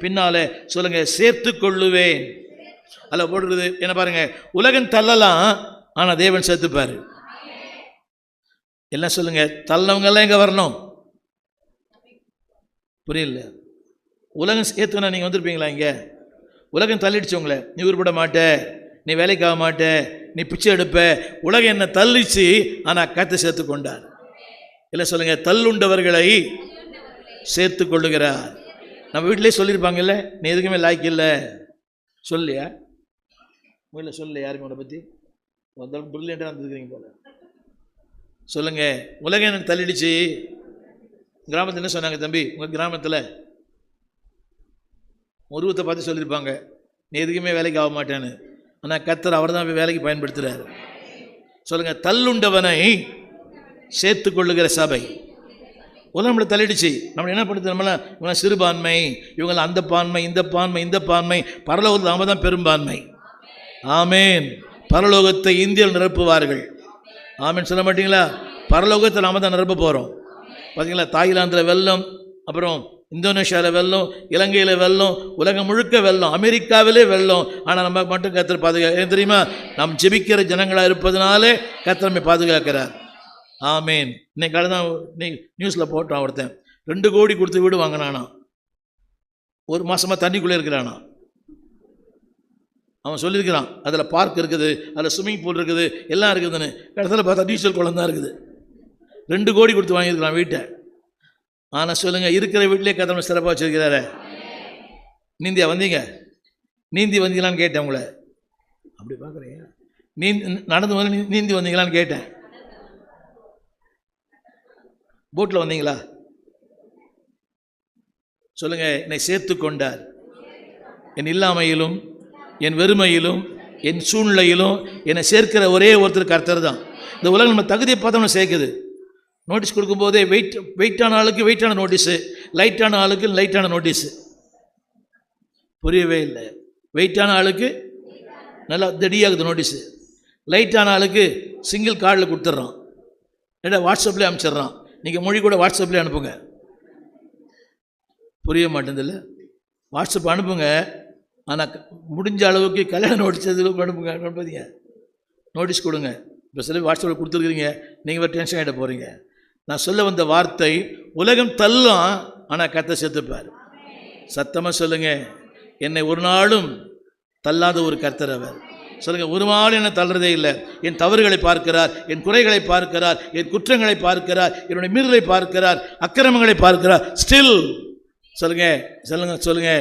பின்னாலே சொல்லுங்க, சேர்த்து கொள்ளுவேன். அல்ல போடுறது என்ன பாருங்க, உலகம் தள்ளலாம், ஆனா தேவன் சேர்த்துப்பாரு. எல்லாம் சொல்லுங்க, தள்ளவங்க எல்லாம் எங்க வரணும்? புரியல. உலகம் சேர்த்துனா நீங்க வந்திருப்பீங்களா? இங்க உலகம் தள்ளிடுச்சு உங்களை, நீ உருப்பட மாட்ட, நீ வேலைக்கு ஆக மாட்ட, நீ பிச்சை எடுப்ப. உலகம் என்ன தள்ளிச்சு, ஆனா கர்த்தர் சேர்த்து கொண்டார். இல்லை சொல்லுங்க, தள்ளுண்டவர்களை சேர்த்து கொள்ளுகிறார். நம்ம வீட்டிலே சொல்லியிருப்பாங்கல்ல, நீ எதுக்குமே லாய்க்கு இல்லை. சொல்லியா இல்லை? சொல்ல யாருமே உன்னை பற்றி பிரில்லியண்டாக இருந்துருக்கிறீங்க போல. சொல்லுங்க, உலகம் எனக்கு தள்ளிடுச்சு. கிராமத்தில் என்ன சொன்னாங்க தம்பி? உங்கள் கிராமத்தில் உருவத்தை பார்த்து சொல்லியிருப்பாங்க, நீ எதுக்குமே வேலைக்கு ஆக மாட்டேன்னு. ஆனால் கர்த்தர் அவர் தான் வேலைக்கு பயன்படுத்துகிறார். சொல்லுங்க, தள்ளுண்டவனை சேர்த்து கொள்ளுகிற சபை. உலகம் நம்மளை தள்ளிடுச்சு. நம்ம என்ன பண்ணுறது? நம்மளாம் சிறுபான்மை, இவங்களாம் அந்த பான்மை, இந்த பான்மை, இந்த பான்மை. பரலோகத்தில் நாம தான் பெரும்பான்மை. ஆமேன். பரலோகத்தை இந்தியர்கள் நிரப்புவார்கள். ஆமேன் சொல்ல மாட்டீங்களா? பரலோகத்தை நாம தான் நிரப்ப போகிறோம். பார்த்தீங்களா, தாய்லாந்தில் வெள்ளம், அப்புறம் இந்தோனேஷியாவில் வெள்ளம், இலங்கையில் வெள்ளம், உலகம் முழுக்க வெள்ளம், அமெரிக்காவிலே வெள்ளம். ஆனால் நம்ம மட்டும் கர்த்தர் பாதுகாக்க. ஏன் தெரியுமா? நாம் ஜெபிக்கிற ஜனங்களாக இருப்பதனாலே கர்த்தர் நம்மை பாதுகாக்கிறார். ஆமேன். இன்னைக்கு தான் நீ நியூஸில் போட்டான், ஒருத்தன் 2 கோடி கொடுத்து வீடு வாங்கினானா, 1 மாதமாக தண்ணிக்குள்ளே இருக்கிறானா. அவன் சொல்லியிருக்கிறான், அதில் பார்க் இருக்குது, அதில் ஸ்விம்மிங் பூல் இருக்குது, எல்லாம் இருக்குதுன்னு. இடத்துல பார்த்தா டீசல் குளம் தான் இருக்குது. 2 கோடி கொடுத்து வாங்கியிருக்கிறான் வீட்டை. ஆனால் சொல்லுங்கள், இருக்கிற வீட்டிலே கர்த்தர் சிறப்பாக வச்சிருக்கிறாரு. நீந்தியா வந்தீங்க? நீந்தி வந்தீங்களான்னு கேட்டேன் உங்களை. அப்படி பார்க்குறீங்க? நடந்து வந்து நீந்தி வந்தீங்களான்னு கேட்டேன். போட்டில் வந்தீங்களா? சொல்லுங்க, என்னை சேர்த்து கொண்டார். என் இல்லாமையிலும், என் வெறுமையிலும், என் சூழ்நிலையிலும் என்னை சேர்க்கிற ஒரே ஒருத்தர் கர்த்தர் தான். இந்த உலகம் நம்ம தகுதியை பார்த்தோம்னா சேர்க்குது. நோட்டீஸ் கொடுக்கும்போதே வெயிட்டான ஆளுக்கு வெயிட்டான நோட்டீஸு, லைட்டான ஆளுக்கு லைட்டான நோட்டீஸு. புரியவே இல்லை. வெயிட்டான ஆளுக்கு நல்லா தடியாகுது நோட்டீஸு, லைட்டான ஆளுக்கு சிங்கிள் கார்டில் கொடுத்துட்றான், இல்லை வாட்ஸ்அப்லேயே அனுப்பிச்சிட்றான். நீங்கள் மொழி கூட வாட்ஸ்அப்லேயே அனுப்புங்க. புரிய மாட்டேதில்ல? வாட்ஸ்அப் அனுப்புங்க, ஆனால் முடிஞ்ச அளவுக்கு கல்யாண நோட்டீஸ் அனுப்புங்க. அனுப்புறீங்க, நோட்டீஸ் கொடுங்க. இப்போ சில வாட்ஸ்அப்பில் கொடுத்துருக்குறீங்க, நீங்கள் வேறு டென்ஷன் ஆகிட போகிறீங்க. நான் சொல்ல வந்த வார்த்தை, உலகம் தள்ளும், ஆனால் கர்த்தர் சேர்த்துப்பார். சத்தமாக சொல்லுங்கள், என்னை ஒரு நாளும் தள்ளாத ஒரு கர்த்தர் அவர். சொல்லுங்கள், ஒரு நாளும் என்னை தள்ளுறதே இல்லை. என் தவறுகளை பார்க்கிறார், என் குறைகளை பார்க்கிறார், என் குற்றங்களை பார்க்கிறார், என்னுடைய மீறலை பார்க்கிறார், அக்கிரமங்களை பார்க்கிறார். ஸ்டில் சொல்லுங்கள், சொல்லுங்கள், சொல்லுங்கள்.